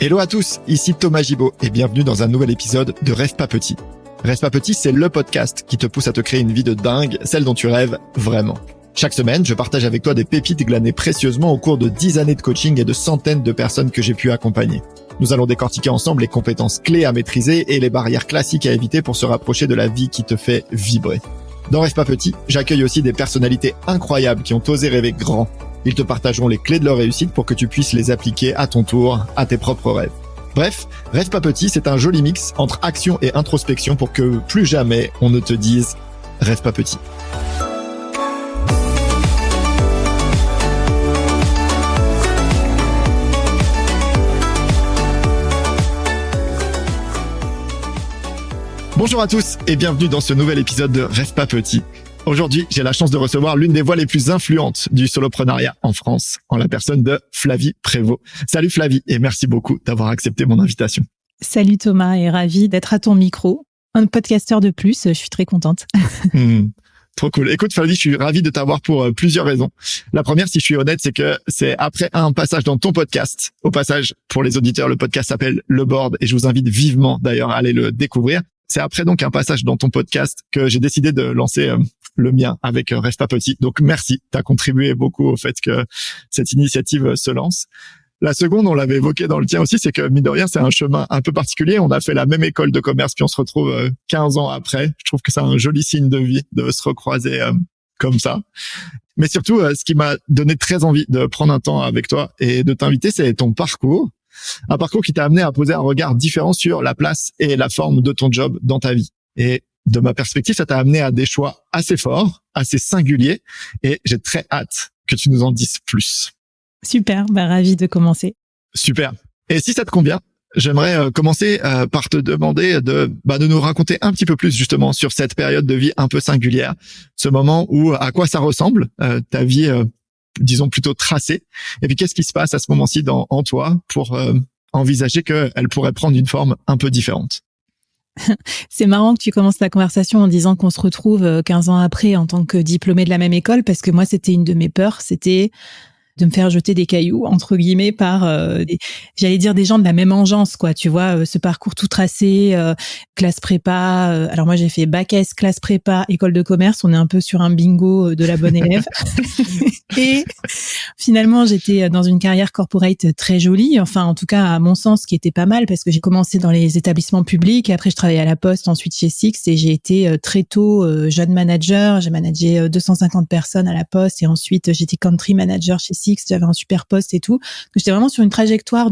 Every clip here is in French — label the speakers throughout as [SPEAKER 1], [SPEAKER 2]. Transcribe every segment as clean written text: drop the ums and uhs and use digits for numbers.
[SPEAKER 1] Hello à tous, ici Thomas Gibaud et bienvenue dans un nouvel épisode de Rêve pas petit. Rêve pas petit, c'est le podcast qui te pousse à te créer une vie de dingue, celle dont tu rêves vraiment. Chaque semaine, je partage avec toi des pépites glanées précieusement au cours de 10 années de coaching et de centaines de personnes que j'ai pu accompagner. Nous allons décortiquer ensemble les compétences clés à maîtriser et les barrières classiques à éviter pour se rapprocher de la vie qui te fait vibrer. Dans Rêve pas petit, j'accueille aussi des personnalités incroyables qui ont osé rêver grand. Ils te partageront les clés de leur réussite pour que tu puisses les appliquer à ton tour, à tes propres rêves. Bref, Rêve pas petit, c'est un joli mix entre action et introspection pour que plus jamais on ne te dise « Rêve pas petit ». Bonjour à tous et bienvenue dans ce nouvel épisode de Rêve pas petit. Aujourd'hui, j'ai la chance de recevoir l'une des voix les plus influentes du soloprenariat en France, en la personne de Flavie Prévost. Salut Flavie et merci beaucoup d'avoir accepté mon invitation.
[SPEAKER 2] Salut Thomas et ravi d'être à ton micro. Un podcasteur de plus, je suis très contente.
[SPEAKER 1] Trop cool. Écoute Flavie, je suis ravi de t'avoir pour plusieurs raisons. La première, si je suis honnête, c'est que c'est après un passage dans ton podcast. Au passage, pour les auditeurs, le podcast s'appelle Le Board et je vous invite vivement d'ailleurs à aller le découvrir. C'est après donc un passage dans ton podcast que j'ai décidé de lancer le mien avec Rêve pas petit. Donc merci, tu as contribué beaucoup au fait que cette initiative se lance. La seconde, on l'avait évoqué dans le tien aussi, c'est que mine de rien, c'est un chemin un peu particulier. On a fait la même école de commerce, puis on se retrouve 15 ans après. Je trouve que c'est un joli signe de vie de se recroiser comme ça. Mais surtout, ce qui m'a donné très envie de prendre un temps avec toi et de t'inviter, c'est ton parcours. Un parcours qui t'a amené à poser un regard différent sur la place et la forme de ton job dans ta vie. Et de ma perspective, ça t'a amené à des choix assez forts, assez singuliers. Et j'ai très hâte que tu nous en dises plus.
[SPEAKER 2] Super, ravi de commencer.
[SPEAKER 1] Super. Et si ça te convient, j'aimerais commencer par te demander de nous raconter un petit peu plus justement sur cette période de vie un peu singulière, ce moment où à quoi ça ressemble, ta vie disons plutôt tracée, et puis qu'est-ce qui se passe à ce moment-ci en toi pour envisager qu'elle pourrait prendre une forme un peu différente.
[SPEAKER 2] C'est marrant que tu commences la conversation en disant qu'on se retrouve 15 ans après en tant que diplômé de la même école, parce que moi c'était une de mes peurs, c'était de me faire jeter des cailloux, entre guillemets, par, j'allais dire des gens de la même engeance, quoi. Tu vois, ce parcours tout tracé, classe prépa. Alors moi, j'ai fait bac S, classe prépa, école de commerce. On est un peu sur un bingo de la bonne élève. Et finalement, j'étais dans une carrière corporate très jolie. Enfin, en tout cas, à mon sens, qui était pas mal parce que j'ai commencé dans les établissements publics. Et après, je travaillais à la Poste, ensuite chez Six. Et j'ai été très tôt jeune manager. J'ai managé 250 personnes à la Poste. Et ensuite, j'étais country manager chez Six, j'avais un super poste et tout. Donc, j'étais vraiment sur une trajectoire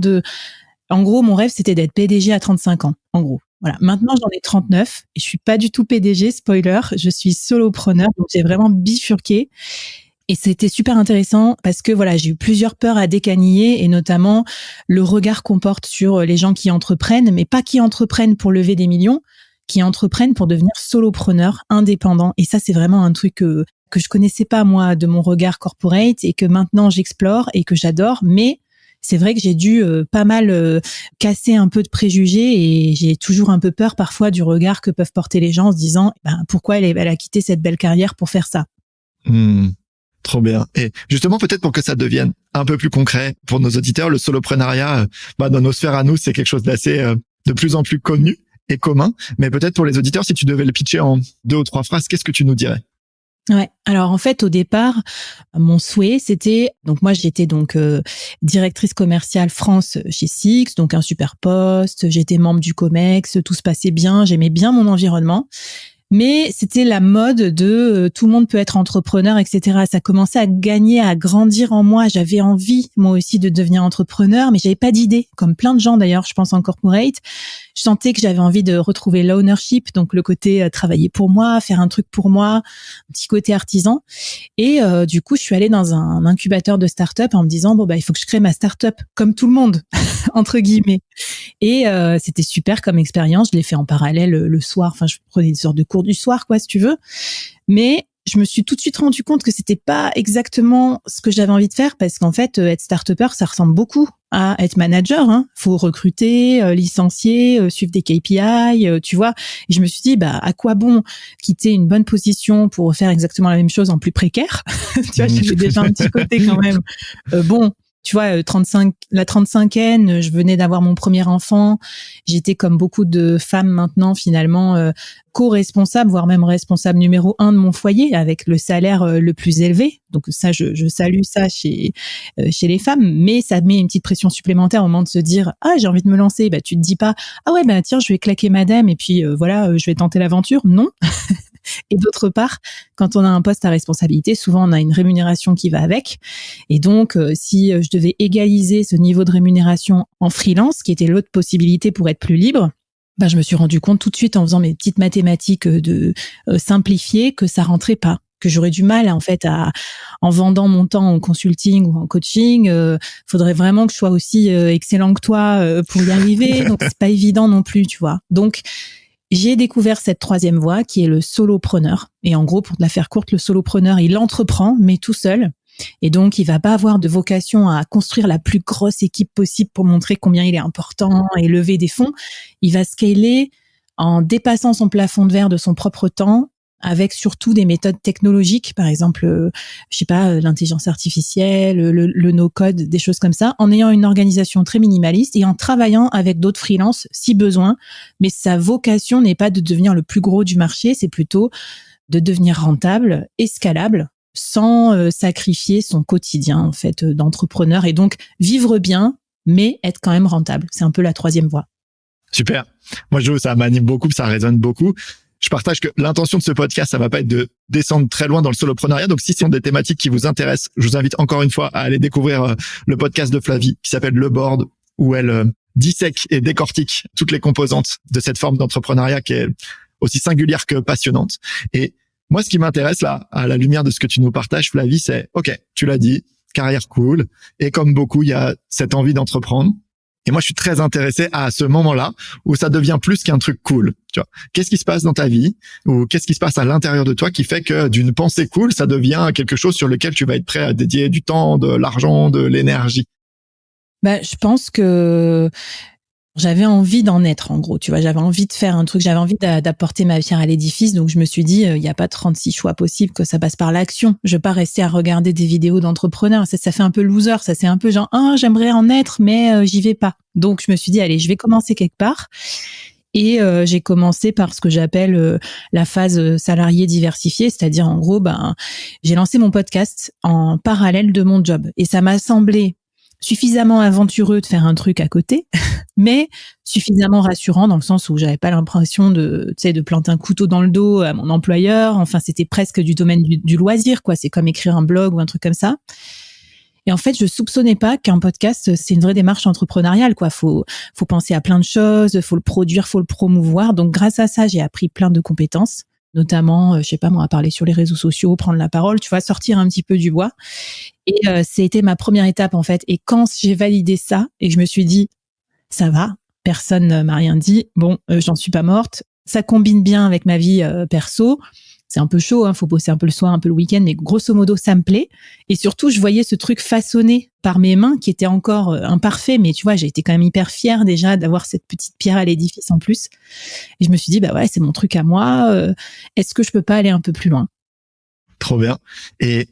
[SPEAKER 2] en gros, mon rêve, c'était d'être PDG à 35 ans, en gros. Voilà. Maintenant, j'en ai 39 et je suis pas du tout PDG, spoiler. Je suis solopreneur, donc j'ai vraiment bifurqué. Et c'était super intéressant parce que voilà, j'ai eu plusieurs peurs à décaniller et notamment le regard qu'on porte sur les gens qui entreprennent, mais pas qui entreprennent pour lever des millions, qui entreprennent pour devenir solopreneur, indépendant. Et ça, c'est vraiment un truc que je connaissais pas, moi, de mon regard corporate et que maintenant j'explore et que j'adore. Mais c'est vrai que j'ai dû pas mal casser un peu de préjugés et j'ai toujours un peu peur parfois du regard que peuvent porter les gens en se disant pourquoi elle a quitté cette belle carrière pour faire ça.
[SPEAKER 1] Trop bien. Et justement, peut-être pour que ça devienne un peu plus concret pour nos auditeurs, le soloprenariat, dans nos sphères à nous, c'est quelque chose d'assez de plus en plus connu et commun. Mais peut-être pour les auditeurs, si tu devais le pitcher en 2 ou 3 phrases, qu'est-ce que tu nous dirais?
[SPEAKER 2] Ouais. Alors en fait, au départ, mon souhait, c'était donc moi j'étais donc directrice commerciale France chez Six, donc un super poste. J'étais membre du Comex, tout se passait bien, j'aimais bien mon environnement. Mais c'était la mode de tout le monde peut être entrepreneur, etc. Ça commençait à gagner, à grandir en moi. J'avais envie, moi aussi, de devenir entrepreneur, mais j'avais pas d'idée. Comme plein de gens, d'ailleurs, je pense en corporate. Je sentais que j'avais envie de retrouver l'ownership, donc le côté travailler pour moi, faire un truc pour moi, un petit côté artisan. Et du coup, je suis allée dans un incubateur de start-up en me disant, il faut que je crée ma start-up comme tout le monde, entre guillemets. Et c'était super comme expérience. Je l'ai fait en parallèle le soir. Enfin, je prenais des sortes de cours du soir, quoi, si tu veux. Mais je me suis tout de suite rendu compte que c'était pas exactement ce que j'avais envie de faire parce qu'en fait, être start-upper, ça ressemble beaucoup à être manager. Faut recruter, licencier, suivre des KPI, tu vois. Et je me suis dit, à quoi bon quitter une bonne position pour faire exactement la même chose en plus précaire. Tu vois, j'avais déjà un petit côté quand même. Tu vois, la 35e, je venais d'avoir mon premier enfant. J'étais comme beaucoup de femmes maintenant, finalement, co-responsable, voire même responsable numéro 1 de mon foyer, avec le salaire le plus élevé. Donc ça, je salue ça chez les femmes, mais ça met une petite pression supplémentaire au moment de se dire ah, j'ai envie de me lancer. Bah tu te dis pas ah ouais, bah tiens, je vais claquer madame et puis voilà, je vais tenter l'aventure. Non. Et d'autre part, quand on a un poste à responsabilité, souvent on a une rémunération qui va avec. Et donc, si je devais égaliser ce niveau de rémunération en freelance, qui était l'autre possibilité pour être plus libre, ben, je me suis rendu compte tout de suite en faisant mes petites mathématiques de simplifier que ça rentrait pas, que j'aurais du mal en fait en vendant mon temps en consulting ou en coaching. Faudrait vraiment que je sois aussi excellent que toi pour y arriver. Donc c'est pas évident non plus, tu vois. Donc j'ai découvert cette troisième voie qui est le solopreneur. Et en gros, pour te la faire courte, le solopreneur, il entreprend, mais tout seul. Et donc, il va pas avoir de vocation à construire la plus grosse équipe possible pour montrer combien il est important et lever des fonds. Il va scaler en dépassant son plafond de verre de son propre temps, avec surtout des méthodes technologiques, par exemple, je sais pas, l'intelligence artificielle, le no-code, des choses comme ça, en ayant une organisation très minimaliste et en travaillant avec d'autres freelances si besoin. Mais sa vocation n'est pas de devenir le plus gros du marché, c'est plutôt de devenir rentable et scalable sans sacrifier son quotidien en fait d'entrepreneur et donc vivre bien, mais être quand même rentable. C'est un peu la troisième voie.
[SPEAKER 1] Super. Moi, ça m'anime beaucoup, ça résonne beaucoup. Je partage que l'intention de ce podcast, ça va pas être de descendre très loin dans le solopreneuriat. Donc, si ce sont des thématiques qui vous intéressent, je vous invite encore une fois à aller découvrir le podcast de Flavie qui s'appelle Le Board, où elle dissèque et décortique toutes les composantes de cette forme d'entrepreneuriat qui est aussi singulière que passionnante. Et moi, ce qui m'intéresse là, à la lumière de ce que tu nous partages, Flavie, c'est, OK, tu l'as dit, carrière cool. Et comme beaucoup, il y a cette envie d'entreprendre. Et moi, je suis très intéressé à ce moment-là où ça devient plus qu'un truc cool. Tu vois, qu'est-ce qui se passe dans ta vie ou qu'est-ce qui se passe à l'intérieur de toi qui fait que d'une pensée cool, ça devient quelque chose sur lequel tu vas être prêt à dédier du temps, de l'argent, de l'énergie?
[SPEAKER 2] Bah, je pense que j'avais envie d'en être, en gros, tu vois, j'avais envie de faire un truc, j'avais envie d'apporter ma pierre à l'édifice, donc je me suis dit, il y a pas 36 choix possibles, que ça passe par l'action. Je vais pas rester à regarder des vidéos d'entrepreneurs, ça fait un peu loser, ça c'est un peu genre, j'aimerais en être, mais j'y vais pas. Donc je me suis dit, allez, je vais commencer quelque part. Et j'ai commencé par ce que j'appelle la phase salarié diversifié, c'est-à-dire en gros, j'ai lancé mon podcast en parallèle de mon job, et ça m'a semblé suffisamment aventureux de faire un truc à côté, mais suffisamment rassurant dans le sens où j'avais pas l'impression de planter un couteau dans le dos à mon employeur. Enfin, c'était presque du domaine du loisir, quoi. C'est comme écrire un blog ou un truc comme ça. Et en fait, je soupçonnais pas qu'un podcast, c'est une vraie démarche entrepreneuriale, quoi. Faut penser à plein de choses, faut le produire, faut le promouvoir. Donc, grâce à ça, j'ai appris plein de compétences, notamment, je sais pas moi, à parler sur les réseaux sociaux, prendre la parole, tu vois, sortir un petit peu du bois. Et c'était ma première étape, en fait. Et quand j'ai validé ça et que je me suis dit, ça va, personne m'a rien dit, bon, j'en suis pas morte. Ça combine bien avec ma vie perso. C'est un peu chaud, faut bosser un peu le soir, un peu le week-end, mais grosso modo, ça me plaît. Et surtout, je voyais ce truc façonné par mes mains qui était encore imparfait, mais tu vois, j'ai été quand même hyper fière déjà d'avoir cette petite pierre à l'édifice en plus. Et je me suis dit, bah ouais, c'est mon truc à moi. Est-ce que je peux pas aller un peu plus loin?
[SPEAKER 1] Trop bien. Et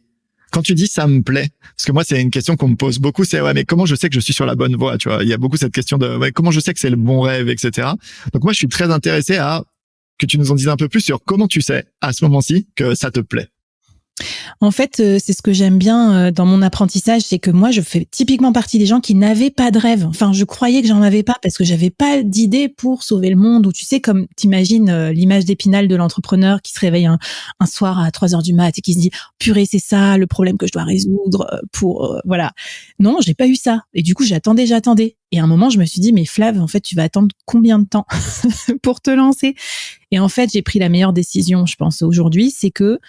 [SPEAKER 1] quand tu dis ça me plaît, parce que moi c'est une question qu'on me pose beaucoup, c'est ouais mais comment je sais que je suis sur la bonne voie, tu vois, il y a beaucoup cette question de ouais, comment je sais que c'est le bon rêve, etc. Donc moi je suis très intéressé à que tu nous en dises un peu plus sur comment tu sais à ce moment-ci que ça te plaît.
[SPEAKER 2] En fait, c'est ce que j'aime bien dans mon apprentissage, c'est que moi, je fais typiquement partie des gens qui n'avaient pas de rêve. Enfin, je croyais que j'en avais pas parce que j'avais pas d'idée pour sauver le monde. Ou tu sais, comme t'imagines l'image d'Épinal de l'entrepreneur qui se réveille un soir à 3h du mat et qui se dit purée, c'est ça le problème que je dois résoudre pour voilà. Non, j'ai pas eu ça. Et du coup, j'attendais. Et à un moment, je me suis dit mais Flav, en fait, tu vas attendre combien de temps pour te lancer? Et en fait, j'ai pris la meilleure décision, je pense aujourd'hui, c'est que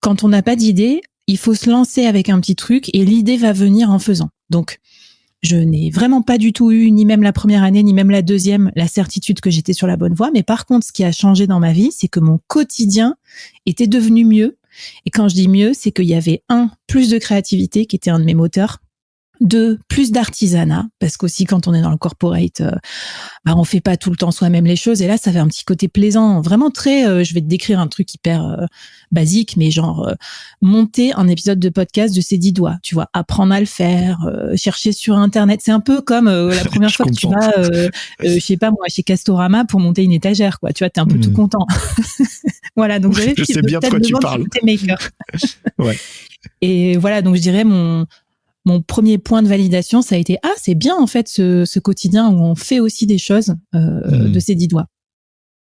[SPEAKER 2] quand on n'a pas d'idée, il faut se lancer avec un petit truc et l'idée va venir en faisant. Donc, je n'ai vraiment pas du tout eu, ni même la première année, ni même la deuxième, la certitude que j'étais sur la bonne voie. Mais par contre, ce qui a changé dans ma vie, c'est que mon quotidien était devenu mieux. Et quand je dis mieux, c'est qu'il y avait plus de créativité qui était un de mes moteurs. 2, plus d'artisanat, parce qu'aussi quand on est dans le corporate, on fait pas tout le temps soi-même les choses, et là ça fait un petit côté plaisant, vraiment très, je vais te décrire un truc hyper basique, mais genre monter un épisode de podcast de ses 10 doigts, tu vois, apprendre à le faire, chercher sur internet, c'est un peu comme la première fois que tu vas, je sais pas moi, chez Castorama pour monter une étagère, quoi, tu vois, t'es un peu tout content. Voilà, donc j'avais
[SPEAKER 1] je sais bien de quoi tu parles. Ouais.
[SPEAKER 2] Et voilà, donc je dirais mon premier point de validation, ça a été c'est bien en fait ce quotidien où on fait aussi des choses de ses 10 doigts.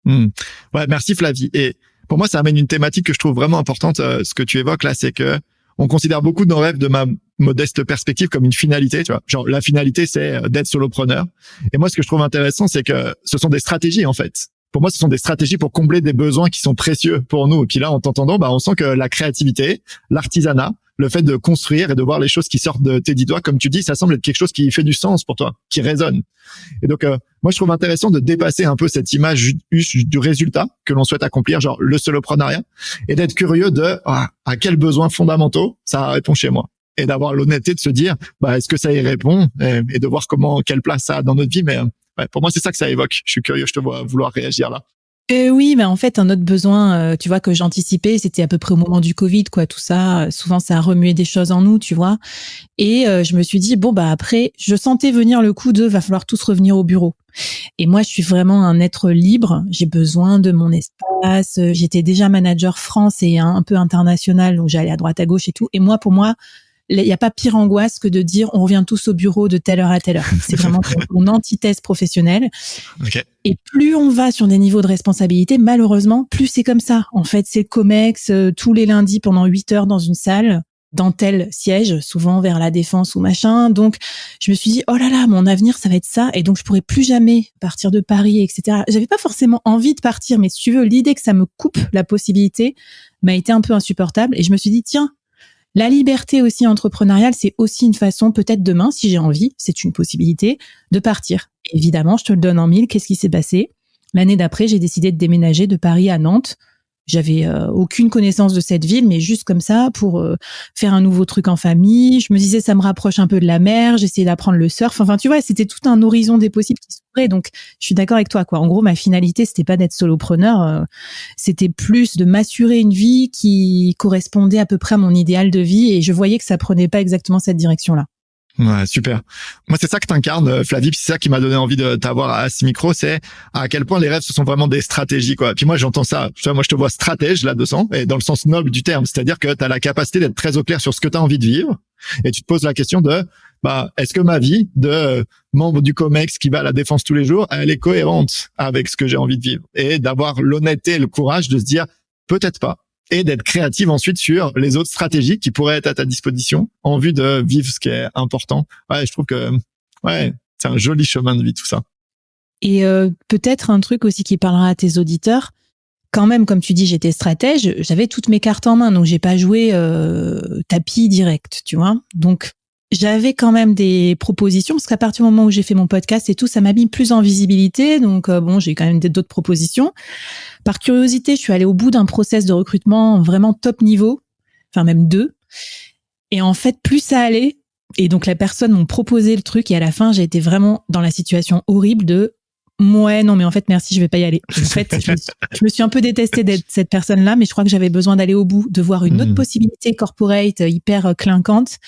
[SPEAKER 1] Ouais, merci Flavie. Et pour moi, ça amène une thématique que je trouve vraiment importante. Ce que tu évoques là, c'est que on considère beaucoup nos rêves de ma modeste perspective comme une finalité. Tu vois, genre la finalité, c'est d'être solopreneur. Et moi, ce que je trouve intéressant, c'est que ce sont des stratégies en fait. Pour moi, ce sont des stratégies pour combler des besoins qui sont précieux pour nous. Et puis là, en t'entendant, on sent que la créativité, l'artisanat, le fait de construire et de voir les choses qui sortent de tes 10 doigts, comme tu dis, ça semble être quelque chose qui fait du sens pour toi, qui résonne. Et donc, moi, je trouve intéressant de dépasser un peu cette image du résultat que l'on souhaite accomplir, genre le soloprenariat, et d'être curieux de à quels besoins fondamentaux ça répond chez moi. Et d'avoir l'honnêteté de se dire, est-ce que ça y répond, et de voir quelle place ça a dans notre vie. Mais ouais, pour moi, c'est ça que ça évoque. Je suis curieux, je te vois vouloir réagir là.
[SPEAKER 2] Oui, mais en fait, un autre besoin, tu vois, que j'anticipais, c'était à peu près au moment du Covid, quoi, tout ça. Souvent, ça a remué des choses en nous, tu vois. Et je me suis dit, après, je sentais venir le coup de, va falloir tous revenir au bureau. Et moi, je suis vraiment un être libre. J'ai besoin de mon espace. J'étais déjà manager France et un peu international, donc j'allais à droite, à gauche et tout. Et moi, pour moi, il n'y a pas pire angoisse que de dire on revient tous au bureau de telle heure à telle heure. C'est vraiment mon antithèse professionnelle.
[SPEAKER 1] Okay.
[SPEAKER 2] Et plus on va sur des niveaux de responsabilité, malheureusement, plus c'est comme ça. En fait, c'est Comex tous les lundis pendant 8 heures dans une salle, dans tel siège, souvent vers la Défense ou machin. Donc, je me suis dit, oh là là, mon avenir, ça va être ça. Et donc, je pourrais plus jamais partir de Paris, etc. J'avais pas forcément envie de partir, mais si tu veux, l'idée que ça me coupe la possibilité m'a été un peu insupportable. Et je me suis dit, tiens, la liberté aussi entrepreneuriale, c'est aussi une façon, peut-être demain, si j'ai envie, c'est une possibilité, de partir. Évidemment, je te le donne en mille. Qu'est-ce qui s'est passé? L'année d'après, j'ai décidé de déménager de Paris à Nantes. J'avais aucune connaissance de cette ville, mais juste comme ça, pour faire un nouveau truc en famille. Je me disais, ça me rapproche un peu de la mer. J'essayais d'apprendre le surf. Enfin, tu vois, c'était tout un horizon des possibles qui s'ouvrait. Donc, je suis d'accord avec toi, quoi. En gros, ma finalité, c'était pas d'être solopreneur. C'était plus de m'assurer une vie qui correspondait à peu près à mon idéal de vie. Et je voyais que ça prenait pas exactement cette direction-là.
[SPEAKER 1] Ouais, super. Moi, c'est ça que t'incarnes, Flavie, puis c'est ça qui m'a donné envie de t'avoir à ce micro, c'est à quel point les rêves, ce sont vraiment des stratégies, quoi. Puis moi, j'entends ça. Tu vois, moi, je te vois stratège là-dedans, et dans le sens noble du terme, c'est-à-dire que t'as la capacité d'être très au clair sur ce que t'as envie de vivre, et tu te poses la question de, est-ce que ma vie de membre du Comex qui va à la Défense tous les jours, elle est cohérente avec ce que j'ai envie de vivre, et d'avoir l'honnêteté et le courage de se dire, peut-être pas. Et d'être créative ensuite sur les autres stratégies qui pourraient être à ta disposition en vue de vivre ce qui est important. Ouais, je trouve que c'est un joli chemin de vie tout ça.
[SPEAKER 2] Et peut-être un truc aussi qui parlera à tes auditeurs. Quand même, comme tu dis, j'étais stratège, j'avais toutes mes cartes en main, donc j'ai pas joué tapis direct, tu vois. Donc j'avais quand même des propositions, parce qu'à partir du moment où j'ai fait mon podcast et tout, ça m'a mis plus en visibilité. Donc j'ai quand même d'autres propositions. Par curiosité, je suis allée au bout d'un process de recrutement vraiment top niveau, enfin même 2. Et en fait, plus ça allait, et donc la personne m'a proposé le truc, et à la fin, j'ai été vraiment dans la situation horrible de ouais, non, mais en fait, merci, je vais pas y aller. En fait, je me suis un peu détestée d'être cette personne-là, mais je crois que j'avais besoin d'aller au bout, de voir une autre possibilité corporate hyper clinquante.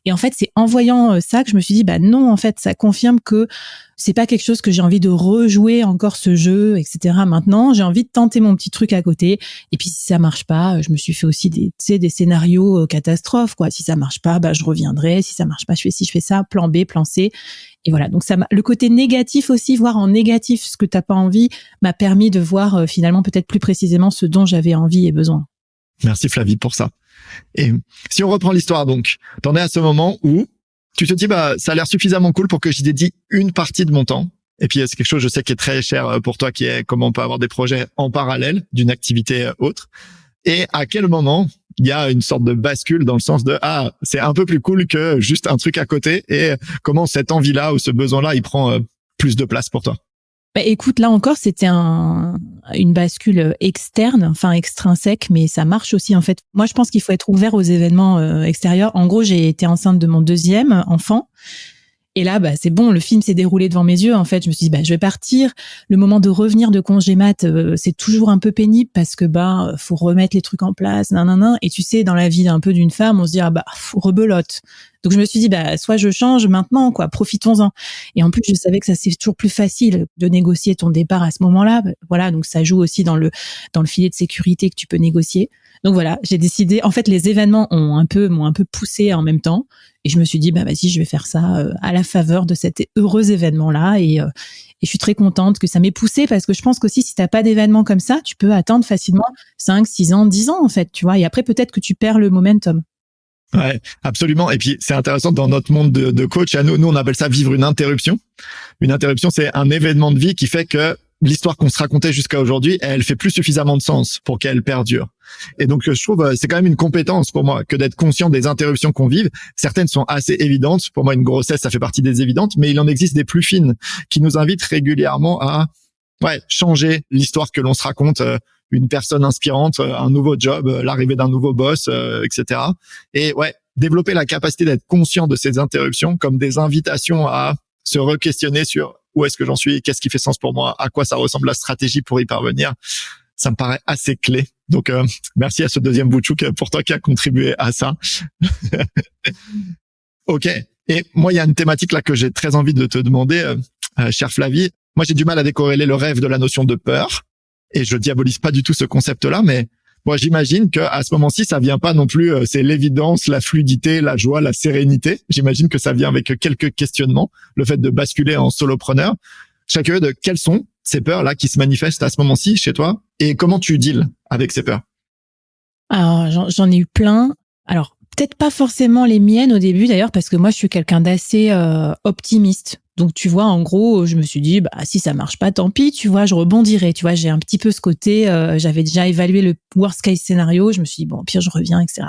[SPEAKER 2] Et en fait, c'est en voyant ça que je me suis dit, non, en fait, ça confirme que c'est pas quelque chose que j'ai envie de rejouer encore ce jeu, etc. Maintenant, j'ai envie de tenter mon petit truc à côté. Et puis, si ça marche pas, je me suis fait aussi des scénarios catastrophes, quoi. Si ça marche pas, je reviendrai. Si ça marche pas, je fais ci, je fais ça. Plan B, plan C. Et voilà. Donc, le côté négatif aussi, voir en négatif ce que t'as pas envie, m'a permis de voir finalement peut-être plus précisément ce dont j'avais envie et besoin.
[SPEAKER 1] Merci Flavie pour ça. Et si on reprend l'histoire, donc, t'en es à ce moment où tu te dis, ça a l'air suffisamment cool pour que j'y dédie une partie de mon temps. Et puis, c'est quelque chose, je sais, qui est très cher pour toi, qui est comment on peut avoir des projets en parallèle d'une activité autre. Et à quel moment il y a une sorte de bascule dans le sens de, c'est un peu plus cool que juste un truc à côté, et comment cette envie-là ou ce besoin-là, il prend plus de place pour toi?
[SPEAKER 2] Bah, écoute, là encore, c'était une bascule externe, enfin extrinsèque, mais ça marche aussi en fait. Moi, je pense qu'il faut être ouvert aux événements extérieurs. En gros, j'ai été enceinte de mon deuxième enfant. Et là, bah, c'est bon, le film s'est déroulé devant mes yeux. En fait, je me suis dit, bah, je vais partir. Le moment de revenir de congé mat, c'est toujours un peu pénible parce que, bah, faut remettre les trucs en place, nanana. Et tu sais, dans la vie un peu d'une femme, on se dit, ah, bah, rebelote. Donc, je me suis dit, bah, soit je change maintenant, quoi, profitons-en. Et en plus, je savais que ça, c'est toujours plus facile de négocier ton départ à ce moment-là. Voilà. Donc, ça joue aussi dans le filet de sécurité que tu peux négocier. Donc voilà, j'ai décidé. En fait, les événements m'ont un peu poussé en même temps, et je me suis dit bah vas-y, je vais faire ça à la faveur de cet heureux événement-là, et je suis très contente que ça m'ait poussé parce que je pense qu'aussi si t'as pas d'événement comme ça, tu peux attendre facilement 5, 6 ans, 10 ans en fait, tu vois. Et après peut-être que tu perds le momentum.
[SPEAKER 1] Ouais, absolument. Et puis c'est intéressant dans notre monde de coach. À nous, on appelle ça vivre une interruption. Une interruption, c'est un événement de vie qui fait que l'histoire qu'on se racontait jusqu'à aujourd'hui, elle fait plus suffisamment de sens pour qu'elle perdure. Et donc, je trouve, c'est quand même une compétence pour moi que d'être conscient des interruptions qu'on vive. Certaines sont assez évidentes. Pour moi, une grossesse, ça fait partie des évidentes, mais il en existe des plus fines qui nous invitent régulièrement à, changer l'histoire que l'on se raconte, une personne inspirante, un nouveau job, l'arrivée d'un nouveau boss, etc. Et développer la capacité d'être conscient de ces interruptions comme des invitations à se re-questionner sur où est-ce que j'en suis, qu'est-ce qui fait sens pour moi, à quoi ça ressemble la stratégie pour y parvenir. Ça me paraît assez clé. Donc, merci à ce deuxième Boutchouk pour toi qui a contribué à ça. Ok. Et moi, il y a une thématique là que j'ai très envie de te demander, chère Flavie. Moi, j'ai du mal à décorréler le rêve de la notion de peur. Et je diabolise pas du tout ce concept-là, mais moi, j'imagine que à ce moment-ci, ça vient pas non plus, c'est l'évidence, la fluidité, la joie, la sérénité. J'imagine que ça vient avec quelques questionnements, le fait de basculer en solopreneur. Je serais curieux de quelles sont ces peurs-là qui se manifestent à ce moment-ci chez toi et comment tu deals avec ces peurs?
[SPEAKER 2] Alors, j'en ai eu plein. Alors, peut-être pas forcément les miennes au début d'ailleurs, parce que moi, je suis quelqu'un d'assez optimiste. Donc, tu vois, en gros, je me suis dit, bah, si ça marche pas, tant pis, tu vois, je rebondirai. Tu vois, j'ai un petit peu ce côté, j'avais déjà évalué le worst case scénario. Je me suis dit, bon, au pire, je reviens, etc.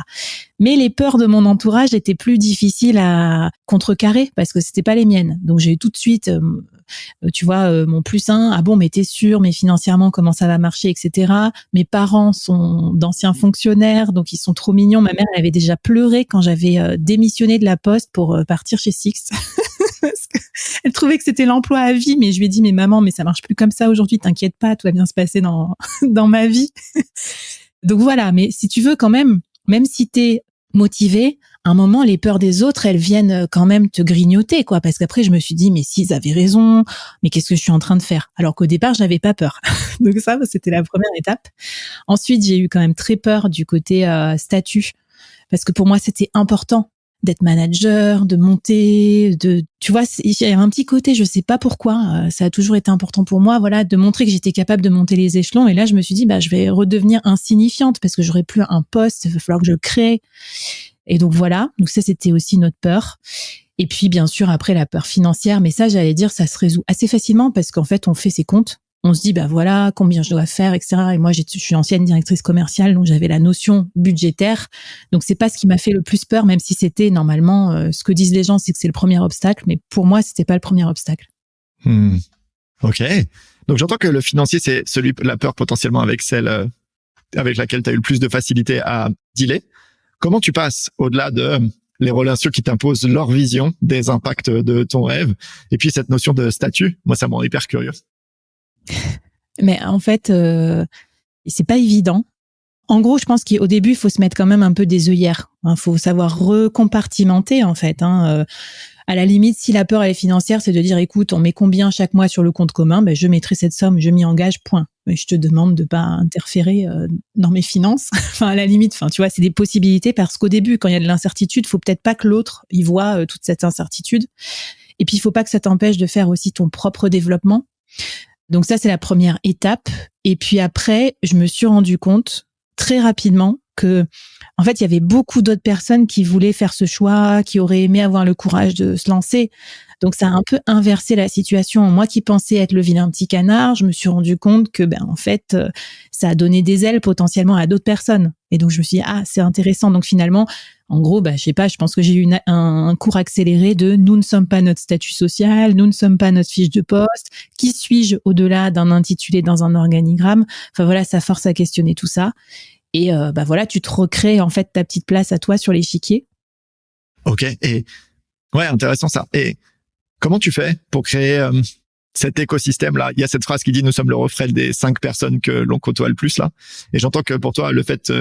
[SPEAKER 2] Mais les peurs de mon entourage étaient plus difficiles à contrecarrer parce que c'était pas les miennes. Donc, j'ai eu tout de suite, tu vois, mon +1, ah bon, mais t'es sûr, mais financièrement, comment ça va marcher, etc. Mes parents sont d'anciens fonctionnaires, donc ils sont trop mignons. Ma mère, elle avait déjà pleuré quand j'avais démissionné de la Poste pour partir chez Six. Parce qu'elle trouvait que c'était l'emploi à vie, mais je lui ai dit, mais maman, mais ça marche plus comme ça aujourd'hui, t'inquiète pas, tout va bien se passer dans ma vie. Donc voilà, mais si tu veux quand même si t'es motivé, à un moment, les peurs des autres, elles viennent quand même te grignoter, quoi. Parce qu'après, je me suis dit, mais s'ils avaient raison, mais qu'est-ce que je suis en train de faire? Alors qu'au départ, j'avais pas peur. Donc ça, c'était la première étape. Ensuite, j'ai eu quand même très peur du côté statut. Parce que pour moi, c'était important d'être manager, de monter, tu vois, il y a un petit côté, je sais pas pourquoi, ça a toujours été important pour moi, voilà, de montrer que j'étais capable de monter les échelons. Et là, je me suis dit, bah, je vais redevenir insignifiante parce que j'aurai plus un poste, il va falloir que je le crée. Et donc voilà, donc ça, c'était aussi notre peur. Et puis, bien sûr, après, la peur financière, mais ça, j'allais dire, ça se résout assez facilement parce qu'en fait, on fait ses comptes. On se dit, bah voilà, combien je dois faire, etc. Et moi, je suis ancienne directrice commerciale, donc j'avais la notion budgétaire. Donc, c'est pas ce qui m'a fait le plus peur, même si c'était normalement, ce que disent les gens, c'est que c'est le premier obstacle. Mais pour moi, c'était pas le premier obstacle.
[SPEAKER 1] Ok. Donc, j'entends que le financier, c'est la peur potentiellement avec celle avec laquelle tu as eu le plus de facilité à dealer. Comment tu passes au-delà de les relations qui t'imposent leur vision des impacts de ton rêve et puis cette notion de statut? Moi, ça me rend hyper curieux.
[SPEAKER 2] Mais en fait, c'est pas évident. En gros, je pense qu'au début, il faut se mettre quand même un peu des œillères. Il faut savoir recompartimenter, en fait. À la limite, si la peur elle est financière, c'est de dire, écoute, on met combien chaque mois sur le compte commun? Ben, je mettrai cette somme, je m'y engage, point. Mais je te demande de pas interférer dans mes finances. Enfin, à la limite, tu vois, c'est des possibilités parce qu'au début, quand il y a de l'incertitude, faut peut-être pas que l'autre y voit toute cette incertitude. Et puis, il faut pas que ça t'empêche de faire aussi ton propre développement. Donc ça, c'est la première étape. Et puis après, je me suis rendu compte très rapidement que, en fait, il y avait beaucoup d'autres personnes qui voulaient faire ce choix, qui auraient aimé avoir le courage de se lancer. Donc ça a un peu inversé la situation. Moi qui pensais être le vilain petit canard, je me suis rendu compte que en fait ça a donné des ailes potentiellement à d'autres personnes. Et donc je me suis dit c'est intéressant. Donc finalement, en gros, je sais pas, je pense que j'ai eu un cours accéléré de nous ne sommes pas notre statut social, nous ne sommes pas notre fiche de poste, qui suis-je au-delà d'un intitulé dans un organigramme. Enfin voilà, ça force à questionner tout ça. Et voilà, tu te recrées en fait ta petite place à toi sur l'échiquier.
[SPEAKER 1] Ok, et ouais, intéressant ça. Et comment tu fais pour créer cet écosystème-là? Il y a cette phrase qui dit « Nous sommes le reflet des 5 personnes que l'on côtoie le plus ». Là, et j'entends que pour toi, le fait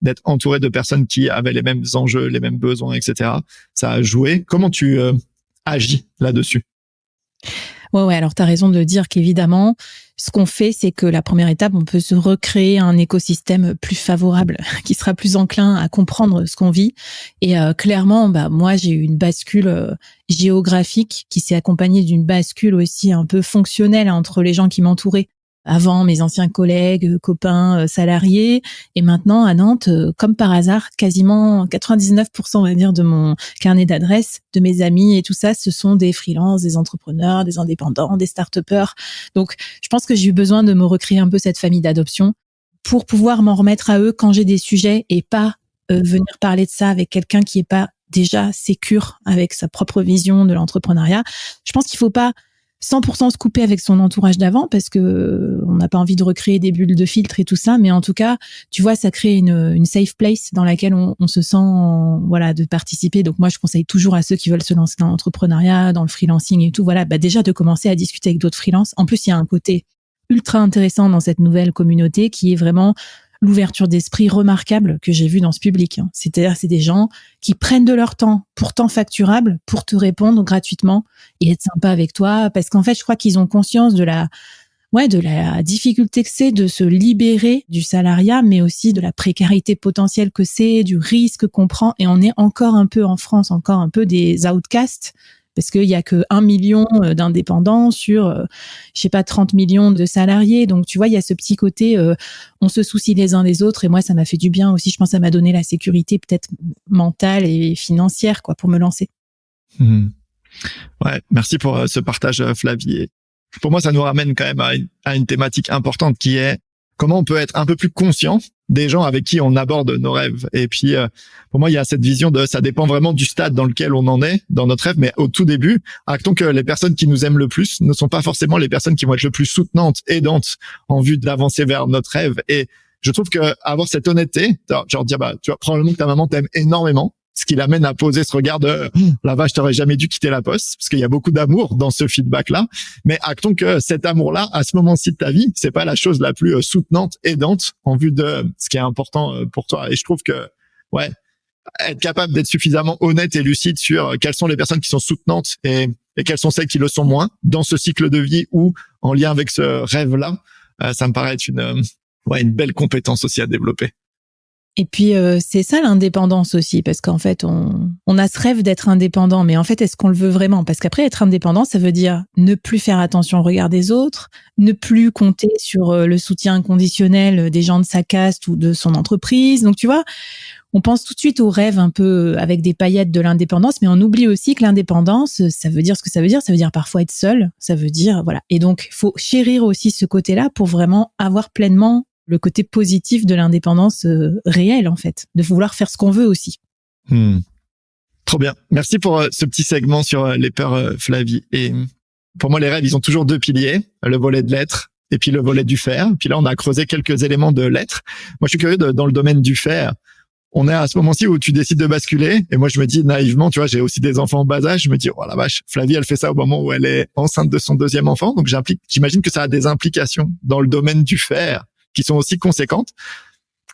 [SPEAKER 1] d'être entouré de personnes qui avaient les mêmes enjeux, les mêmes besoins, etc., ça a joué. Comment tu agis là-dessus?
[SPEAKER 2] Ouais, alors tu as raison de dire qu'évidemment, ce qu'on fait, c'est que la première étape, on peut se recréer un écosystème plus favorable, qui sera plus enclin à comprendre ce qu'on vit. Et clairement, moi, j'ai eu une bascule géographique qui s'est accompagnée d'une bascule aussi un peu fonctionnelle entre les gens qui m'entouraient. Avant, mes anciens collègues, copains, salariés. Et maintenant, à Nantes, comme par hasard, quasiment 99%, on va dire, de mon carnet d'adresses, de mes amis et tout ça, ce sont des freelances, des entrepreneurs, des indépendants, des start-upers. Donc, je pense que j'ai eu besoin de me recréer un peu cette famille d'adoption pour pouvoir m'en remettre à eux quand j'ai des sujets et pas venir parler de ça avec quelqu'un qui est pas déjà sécure avec sa propre vision de l'entrepreneuriat. Je pense qu'il faut pas 100% se couper avec son entourage d'avant parce que on n'a pas envie de recréer des bulles de filtre et tout ça, mais en tout cas, tu vois, ça crée une safe place dans laquelle on se sent de participer. Donc moi, je conseille toujours à ceux qui veulent se lancer dans l'entrepreneuriat, dans le freelancing et tout, déjà de commencer à discuter avec d'autres freelances. En plus, il y a un côté ultra intéressant dans cette nouvelle communauté qui est vraiment l'ouverture d'esprit remarquable que j'ai vue dans ce public. C'est-à-dire, c'est des gens qui prennent de leur temps, pourtant facturable, pour te répondre gratuitement et être sympa avec toi. Parce qu'en fait, je crois qu'ils ont conscience de la difficulté que c'est de se libérer du salariat, mais aussi de la précarité potentielle que c'est, du risque qu'on prend. Et on est encore un peu en France, encore un peu des outcasts, parce qu'il y a que 1 million d'indépendants sur, 30 millions de salariés. Donc, tu vois, il y a ce petit côté, on se soucie les uns des autres. Et moi, ça m'a fait du bien aussi. Je pense que ça m'a donné la sécurité peut-être mentale et financière, pour me lancer.
[SPEAKER 1] Ouais, merci pour ce partage, Flavie. Et pour moi, ça nous ramène quand même à une thématique importante qui est comment on peut être un peu plus conscient des gens avec qui on aborde nos rêves. Et puis, pour moi, il y a cette vision de ça dépend vraiment du stade dans lequel on en est dans notre rêve. Mais au tout début, actons que les personnes qui nous aiment le plus ne sont pas forcément les personnes qui vont être le plus soutenantes, aidantes en vue d'avancer vers notre rêve. Et je trouve que avoir cette honnêteté, genre dire, tu vois, probablement que ta maman t'aime énormément, ce qui l'amène à poser ce regard de la vache, t'aurais jamais dû quitter la poste, parce qu'il y a beaucoup d'amour dans ce feedback-là. Mais actons que cet amour-là, à ce moment-ci de ta vie, c'est pas la chose la plus soutenante, aidante en vue de ce qui est important pour toi. Et je trouve que, être capable d'être suffisamment honnête et lucide sur quelles sont les personnes qui sont soutenantes et quelles sont celles qui le sont moins dans ce cycle de vie ou en lien avec ce rêve-là, ça me paraît être une belle compétence aussi à développer.
[SPEAKER 2] Et puis, c'est ça l'indépendance aussi, parce qu'en fait, on a ce rêve d'être indépendant, mais en fait, est-ce qu'on le veut vraiment? Parce qu'après, être indépendant, ça veut dire ne plus faire attention au regard des autres, ne plus compter sur le soutien inconditionnel des gens de sa caste ou de son entreprise. Donc, tu vois, on pense tout de suite au rêve un peu avec des paillettes de l'indépendance, mais on oublie aussi que l'indépendance, ça veut dire ce que ça veut dire. Ça veut dire parfois être seul, ça veut dire, voilà. Et donc, il faut chérir aussi ce côté-là pour vraiment avoir pleinement le côté positif de l'indépendance réelle, en fait, de vouloir faire ce qu'on veut aussi.
[SPEAKER 1] Trop bien. Merci pour ce petit segment sur les peurs, Flavie. Et pour moi, les rêves, ils ont toujours 2 piliers, le volet de l'être et puis le volet du faire. Puis là, on a creusé quelques éléments de l'être. Moi, je suis curieux dans le domaine du faire. On est à ce moment-ci où tu décides de basculer. Et moi, je me dis naïvement, tu vois, j'ai aussi des enfants en bas âge. Je me dis, oh la vache, Flavie, elle fait ça au moment où elle est enceinte de son 2e enfant. Donc, j'imagine que ça a des implications dans le domaine du faire qui sont aussi conséquentes.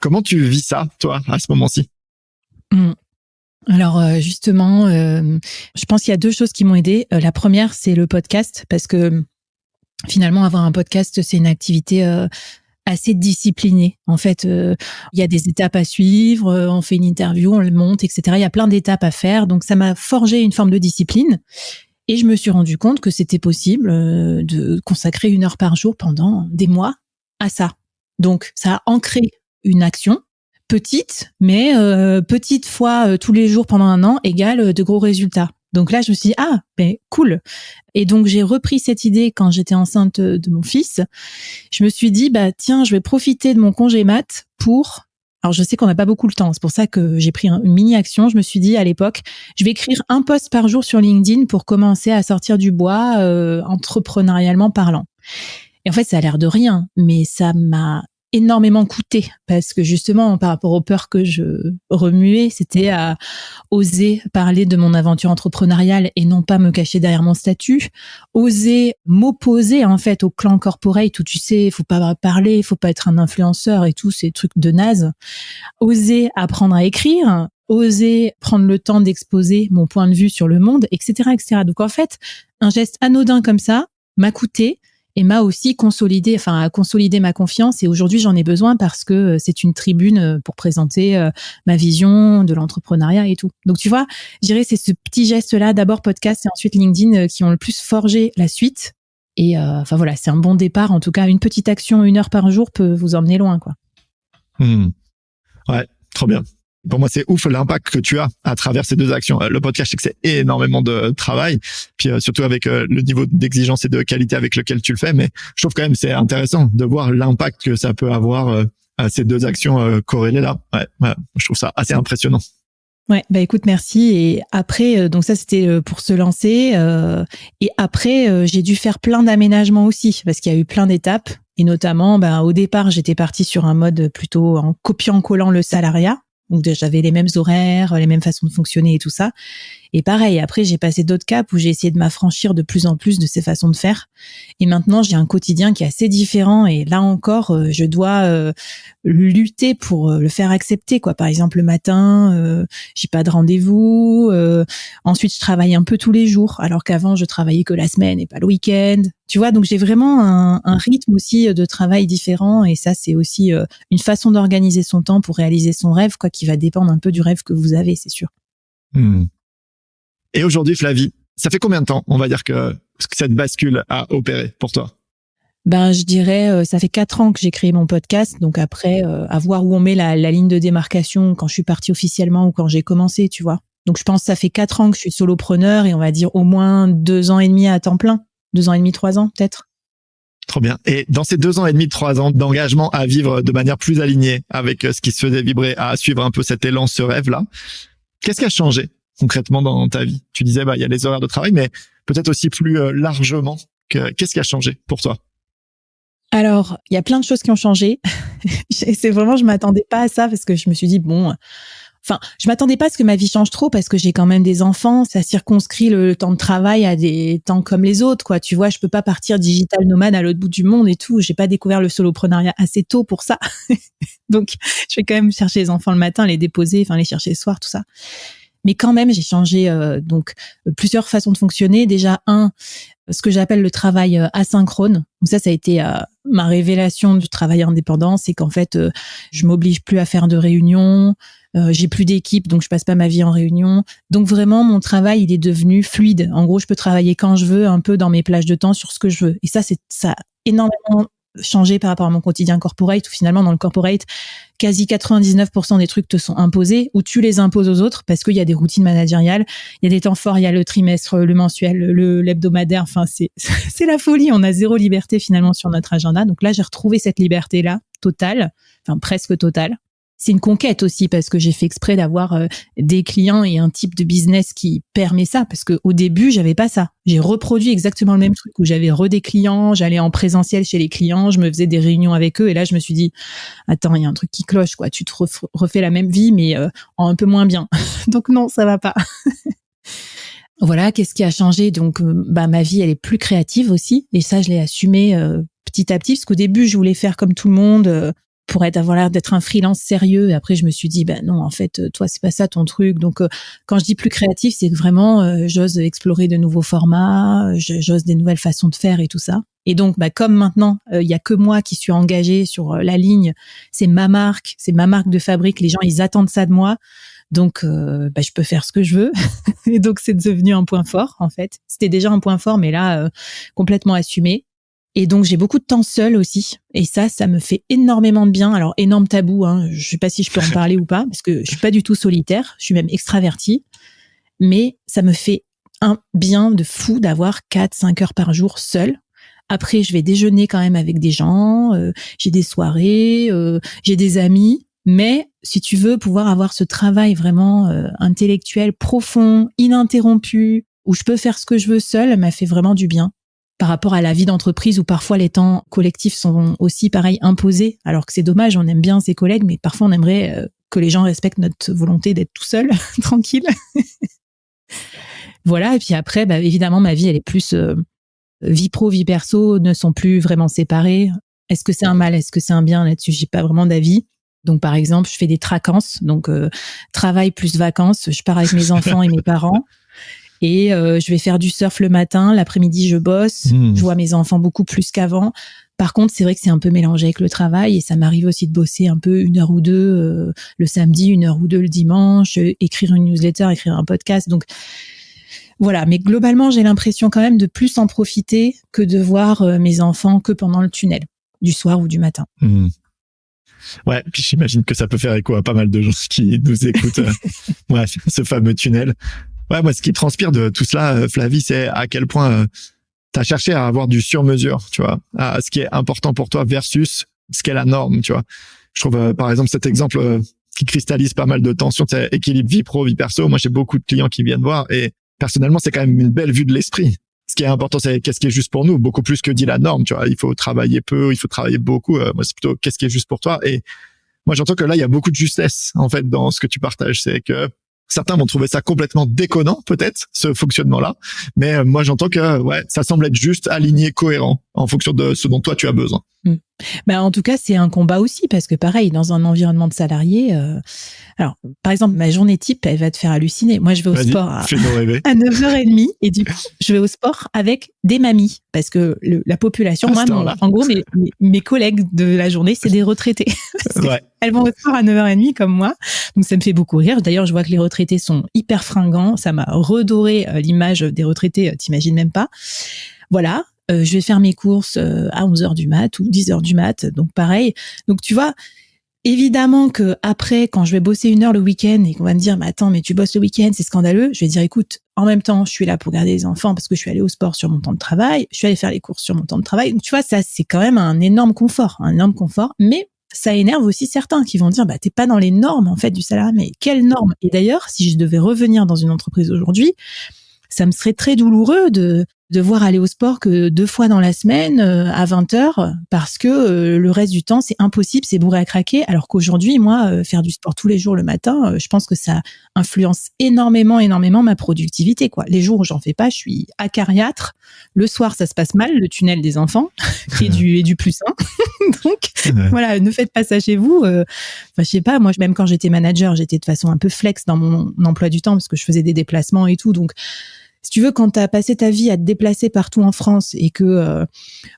[SPEAKER 1] Comment tu vis ça, toi, à ce moment-ci?
[SPEAKER 2] Alors justement, je pense qu'il y a 2 choses qui m'ont aidée. La première, c'est le podcast, parce que finalement, avoir un podcast, c'est une activité assez disciplinée. En fait, il y a des étapes à suivre, on fait une interview, on le monte, etc. Il y a plein d'étapes à faire, donc ça m'a forgé une forme de discipline. Et je me suis rendu compte que c'était possible de consacrer 1 heure par jour pendant des mois à ça. Donc, ça a ancré une action petite, mais petite fois tous les jours pendant 1 an égale de gros résultats. Donc là, je me suis dit, ah, ben cool. Et donc, j'ai repris cette idée quand j'étais enceinte de mon fils. Je me suis dit, bah tiens, je vais profiter de mon congé mat pour... Alors, je sais qu'on n'a pas beaucoup le temps. C'est pour ça que j'ai pris une mini-action. Je me suis dit, à l'époque, je vais écrire un post par jour sur LinkedIn pour commencer à sortir du bois, entrepreneurialement parlant. Et en fait, ça a l'air de rien, mais ça m'a énormément coûté parce que justement, par rapport aux peurs que je remuais, c'était à oser parler de mon aventure entrepreneuriale et non pas me cacher derrière mon statut, oser m'opposer en fait au clan corporate où tu sais, faut pas parler, faut pas être un influenceur et tous ces trucs de naze, oser apprendre à écrire, oser prendre le temps d'exposer mon point de vue sur le monde, etc., etc. Donc en fait, un geste anodin comme ça m'a coûté et m'a aussi a consolidé ma confiance. Et aujourd'hui, j'en ai besoin parce que c'est une tribune pour présenter ma vision de l'entrepreneuriat et tout. Donc, tu vois, je dirais c'est ce petit geste-là, d'abord podcast et ensuite LinkedIn, qui ont le plus forgé la suite. Et enfin voilà, c'est un bon départ. En tout cas, une petite action, 1 heure par jour peut vous emmener loin, quoi.
[SPEAKER 1] Ouais, trop bien. Pour moi, c'est ouf l'impact que tu as à travers ces 2 actions. Le podcast, je sais que c'est énormément de travail, puis surtout avec le niveau d'exigence et de qualité avec lequel tu le fais. Mais je trouve quand même c'est intéressant de voir l'impact que ça peut avoir à ces 2 actions corrélées là. Ouais, je trouve ça assez impressionnant.
[SPEAKER 2] Ouais, bah écoute, merci. Et après, donc ça c'était pour se lancer. Et après, j'ai dû faire plein d'aménagements aussi parce qu'il y a eu plein d'étapes. Et notamment, au départ, j'étais partie sur un mode plutôt en copiant-collant le salariat. Donc j'avais les mêmes horaires, les mêmes façons de fonctionner et tout ça. Et pareil, après j'ai passé d'autres caps où j'ai essayé de m'affranchir de plus en plus de ces façons de faire. Et maintenant j'ai un quotidien qui est assez différent. Et là encore, je dois lutter pour le faire accepter, quoi. Par exemple, le matin, j'ai pas de rendez-vous. Ensuite, je travaille un peu tous les jours, alors qu'avant je travaillais que la semaine et pas le week-end. Tu vois, donc j'ai vraiment un rythme aussi de travail différent. Et ça, c'est aussi une façon d'organiser son temps pour réaliser son rêve, quoi, qui va dépendre un peu du rêve que vous avez, c'est sûr.
[SPEAKER 1] Et aujourd'hui, Flavie, ça fait combien de temps, on va dire, que cette bascule a opéré pour toi?
[SPEAKER 2] Je dirais, ça fait 4 ans que j'ai créé mon podcast. Donc après, à voir où on met la ligne de démarcation quand je suis partie officiellement ou quand j'ai commencé, tu vois. Donc je pense que ça fait 4 ans que je suis solopreneur et on va dire au moins 2 ans et demi à temps plein. 2 ans et demi, 3 ans peut-être.
[SPEAKER 1] Trop bien. Et dans ces 2 ans et demi, 3 ans d'engagement à vivre de manière plus alignée avec ce qui se faisait vibrer, à suivre un peu cet élan, ce rêve-là, qu'est-ce qui a changé concrètement dans ta vie? Tu disais, il y a les horaires de travail, mais peut-être aussi plus largement, qu'est-ce qui a changé pour toi?
[SPEAKER 2] Alors, il y a plein de choses qui ont changé. C'est vraiment, je m'attendais pas à ça parce que je me suis dit, je m'attendais pas à ce que ma vie change trop parce que j'ai quand même des enfants. Ça circonscrit le temps de travail à des temps comme les autres, quoi. Tu vois, je peux pas partir digital nomade à l'autre bout du monde et tout. J'ai pas découvert le soloprenariat assez tôt pour ça. Donc, je vais quand même chercher les enfants le matin, les déposer, les chercher le soir, tout ça. Mais quand même, j'ai changé plusieurs façons de fonctionner. Déjà, ce que j'appelle le travail asynchrone. Donc ça a été ma révélation du travail indépendant, c'est qu'en fait, je m'oblige plus à faire de réunions, j'ai plus d'équipe, donc je passe pas ma vie en réunion. Donc vraiment, mon travail, il est devenu fluide. En gros, je peux travailler quand je veux, un peu dans mes plages de temps sur ce que je veux. Et ça a énormément changé par rapport à mon quotidien corporate, où finalement, dans le corporate, quasi 99% des trucs te sont imposés, ou tu les imposes aux autres, parce qu'il y a des routines managériales, il y a des temps forts, il y a le trimestre, le mensuel, l'hebdomadaire, c'est la folie, on a zéro liberté finalement sur notre agenda. Donc là, j'ai retrouvé cette liberté-là, totale, presque totale. C'est une conquête aussi parce que j'ai fait exprès d'avoir des clients et un type de business qui permet ça, parce que au début, j'avais pas ça. J'ai reproduit exactement le même truc où j'avais des clients, j'allais en présentiel chez les clients, je me faisais des réunions avec eux et là, je me suis dit, attends, il y a un truc qui cloche, quoi. Tu te refais la même vie, mais en un peu moins bien. Donc non, ça va pas. Voilà, qu'est-ce qui a changé? Donc, ma vie, elle est plus créative aussi. Et ça, je l'ai assumé petit à petit, parce qu'au début, je voulais faire comme tout le monde, pour avoir l'air d'être un freelance sérieux. Et après, je me suis dit, non, en fait, toi, c'est pas ça ton truc. Donc, quand je dis plus créatif, c'est que vraiment, j'ose explorer de nouveaux formats, j'ose des nouvelles façons de faire et tout ça. Et donc, comme maintenant, il y a que moi qui suis engagée sur la ligne, c'est ma marque de fabrique. Les gens, ils attendent ça de moi. Donc, je peux faire ce que je veux. Et donc, c'est devenu un point fort, en fait. C'était déjà un point fort, mais là, complètement assumé. Et donc, j'ai beaucoup de temps seule aussi. Et ça me fait énormément de bien. Alors, énorme tabou, hein. Je sais pas si je peux en parler ou pas, parce que je suis pas du tout solitaire. Je suis même extravertie. Mais ça me fait un bien de fou d'avoir 4-5 heures par jour seule. Après, je vais déjeuner quand même avec des gens, j'ai des soirées, j'ai des amis. Mais si tu veux pouvoir avoir ce travail vraiment intellectuel, profond, ininterrompu, où je peux faire ce que je veux seule, m'a fait vraiment du bien. Par rapport à la vie d'entreprise où parfois les temps collectifs sont aussi pareil imposés, alors que c'est dommage, on aime bien ses collègues, mais parfois on aimerait que les gens respectent notre volonté d'être tout seul, tranquille. Voilà, et puis après, évidemment, ma vie, elle est plus... vie pro, vie perso ne sont plus vraiment séparées. Est-ce que c'est un mal, est-ce que c'est un bien? Là-dessus, j'ai pas vraiment d'avis. Donc, par exemple, je fais des tracances, donc travail plus vacances. Je pars avec mes enfants et mes parents. Et je vais faire du surf le matin, l'après-midi, je bosse. Je vois mes enfants beaucoup plus qu'avant. Par contre, c'est vrai que c'est un peu mélangé avec le travail et ça m'arrive aussi de bosser un peu 1 heure ou 2 le samedi, 1 heure ou 2 le dimanche, écrire une newsletter, écrire un podcast. Donc, voilà, mais globalement, j'ai l'impression quand même de plus en profiter que de voir mes enfants que pendant le tunnel, du soir ou du matin.
[SPEAKER 1] Ouais, puis j'imagine que ça peut faire écho à pas mal de gens qui nous écoutent. Ouais, ce fameux tunnel. Ouais, moi, ce qui transpire de tout cela, Flavie, c'est à quel point t'as cherché à avoir du sur-mesure, tu vois, à ce qui est important pour toi versus ce qu'est la norme, tu vois. Je trouve, par exemple, cet exemple qui cristallise pas mal de tensions, c'est équilibre vie pro, vie perso. Moi, j'ai beaucoup de clients qui viennent voir et personnellement, c'est quand même une belle vue de l'esprit. Ce qui est important, c'est qu'est-ce qui est juste pour nous, beaucoup plus que dit la norme, tu vois. Il faut travailler peu, il faut travailler beaucoup. Moi, c'est plutôt qu'est-ce qui est juste pour toi. Et moi, j'entends que là, il y a beaucoup de justesse, en fait, dans ce que tu partages. C'est que certains vont trouver ça complètement déconnant, peut-être, ce fonctionnement-là. Mais moi, j'entends que, ouais, ça semble être juste aligné, cohérent, en fonction de ce dont toi, tu as besoin.
[SPEAKER 2] En tout cas, c'est un combat aussi, parce que pareil, dans un environnement de salarié, alors, par exemple, ma journée type, elle va te faire halluciner. Moi, je vais au sport à 9h30 et du coup, je vais au sport avec des mamies parce que la population, moi, en gros, mes collègues de la journée, c'est des retraités. Ouais. Elles vont au sport à 9h30 comme moi. Donc, ça me fait beaucoup rire. D'ailleurs, je vois que les retraités sont hyper fringants. Ça m'a redoré l'image des retraités, t'imagines même pas. Voilà. Je vais faire mes courses à 11h du mat ou 10h du mat. Donc, pareil. Donc, tu vois, évidemment que après, quand je vais bosser 1 heure le week-end et qu'on va me dire, mais attends, mais tu bosses le week-end, c'est scandaleux. Je vais dire, écoute, en même temps, je suis là pour garder les enfants parce que je suis allée au sport sur mon temps de travail. Je suis allée faire les courses sur mon temps de travail. Donc, tu vois, ça, c'est quand même un énorme confort. Mais ça énerve aussi certains qui vont dire, t'es pas dans les normes, en fait, du salarié. Mais quelles normes? Et d'ailleurs, si je devais revenir dans une entreprise aujourd'hui, ça me serait très douloureux de devoir aller au sport que 2 fois dans la semaine à 20h parce que le reste du temps, c'est impossible, c'est bourré à craquer. Alors qu'aujourd'hui, moi, faire du sport tous les jours le matin, je pense que ça influence énormément ma productivité, quoi. Les jours où j'en fais pas, je suis acariâtre. Le soir, ça se passe mal, le tunnel des enfants et du plus 1. Donc, voilà, ne faites pas ça chez vous. Je sais pas, moi, même quand j'étais manager, j'étais de façon un peu flex dans mon emploi du temps parce que je faisais des déplacements et tout. Donc, si tu veux, quand t'as passé ta vie à te déplacer partout en France et que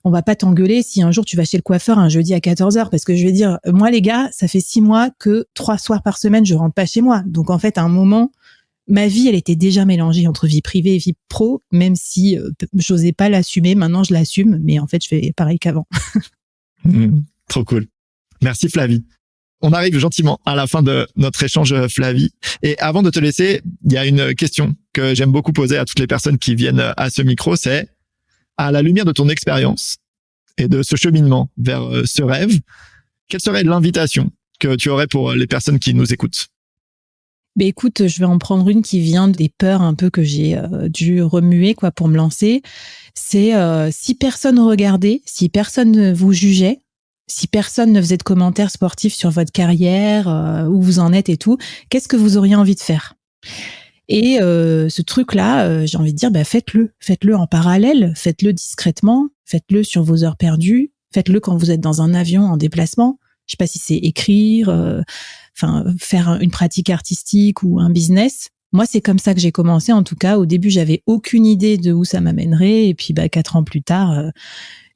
[SPEAKER 2] on va pas t'engueuler si un jour tu vas chez le coiffeur un jeudi à 14h, parce que je vais dire, moi les gars, ça fait 6 mois que 3 soirs par semaine je rentre pas chez moi. Donc en fait, à un moment, ma vie, elle était déjà mélangée entre vie privée et vie pro, même si j'osais pas l'assumer. Maintenant, je l'assume, mais en fait, je fais pareil qu'avant.
[SPEAKER 1] Trop cool. Merci Flavie. On arrive gentiment à la fin de notre échange, Flavie. Et avant de te laisser, il y a une question que j'aime beaucoup poser à toutes les personnes qui viennent à ce micro, c'est à la lumière de ton expérience et de ce cheminement vers ce rêve, quelle serait l'invitation que tu aurais pour les personnes qui nous écoutent?
[SPEAKER 2] Écoute, je vais en prendre une qui vient des peurs un peu que j'ai dû remuer pour me lancer. C'est si personne regardait, si personne ne vous jugeait, si personne ne faisait de commentaires sportifs sur votre carrière, où vous en êtes et tout, qu'est-ce que vous auriez envie de faire? Et ce truc-là, j'ai envie de dire, faites-le en parallèle, faites-le discrètement, faites-le sur vos heures perdues, faites-le quand vous êtes dans un avion en déplacement. Je sais pas si c'est écrire, faire une pratique artistique ou un business. Moi, c'est comme ça que j'ai commencé. En tout cas, au début, j'avais aucune idée de où ça m'amènerait. Et puis, 4 ans plus tard,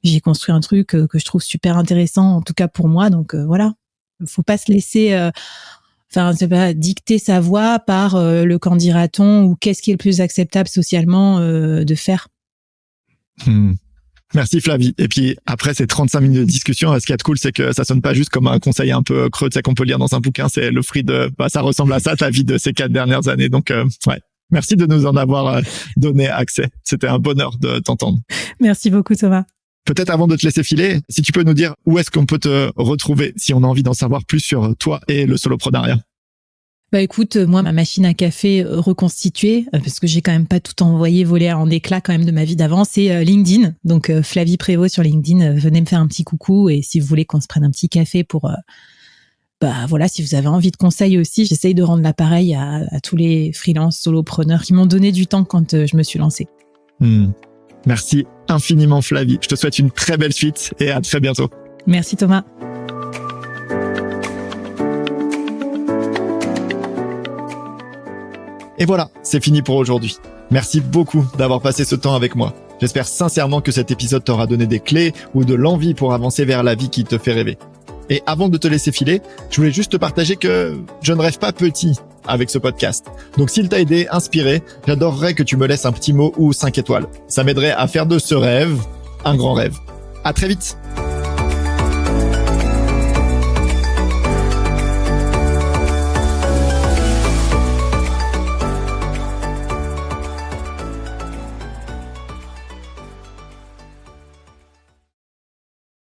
[SPEAKER 2] j'ai construit un truc que je trouve super intéressant, en tout cas pour moi. Donc voilà, faut pas se laisser, c'est pas dicter sa voie par le qu'en dira-t-on ou qu'est-ce qui est le plus acceptable socialement de faire.
[SPEAKER 1] Merci Flavie. Et puis après ces 35 minutes de discussion, ce qui est cool, c'est que ça sonne pas juste comme un conseil un peu creux, qu'on peut lire dans un bouquin. C'est le fruit de, ça ressemble à ça, ta vie de ces 4 dernières années. Donc ouais, Merci de nous en avoir donné accès. C'était un bonheur de t'entendre.
[SPEAKER 2] Merci beaucoup, Thomas.
[SPEAKER 1] Peut-être avant de te laisser filer, si tu peux nous dire où est-ce qu'on peut te retrouver si on a envie d'en savoir plus sur toi et le soloprenariat.
[SPEAKER 2] Bah écoute, moi, ma machine à café reconstituée, parce que j'ai quand même pas tout envoyé voler en éclats quand même de ma vie d'avant, c'est LinkedIn. Donc Flavie Prévost sur LinkedIn, venez me faire un petit coucou, et si vous voulez qu'on se prenne un petit café pour... voilà, si vous avez envie de conseils aussi, j'essaye de rendre l'appareil à tous les freelances, solopreneurs qui m'ont donné du temps quand je me suis lancée.
[SPEAKER 1] Merci infiniment Flavie. Je te souhaite une très belle suite et à très bientôt.
[SPEAKER 2] Merci Thomas.
[SPEAKER 1] Et voilà, c'est fini pour aujourd'hui. Merci beaucoup d'avoir passé ce temps avec moi. J'espère sincèrement que cet épisode t'aura donné des clés ou de l'envie pour avancer vers la vie qui te fait rêver. Et avant de te laisser filer, je voulais juste te partager que je ne rêve pas petit avec ce podcast. Donc s'il t'a aidé, inspiré, j'adorerais que tu me laisses un petit mot ou 5 étoiles. Ça m'aiderait à faire de ce rêve un grand rêve. À très vite.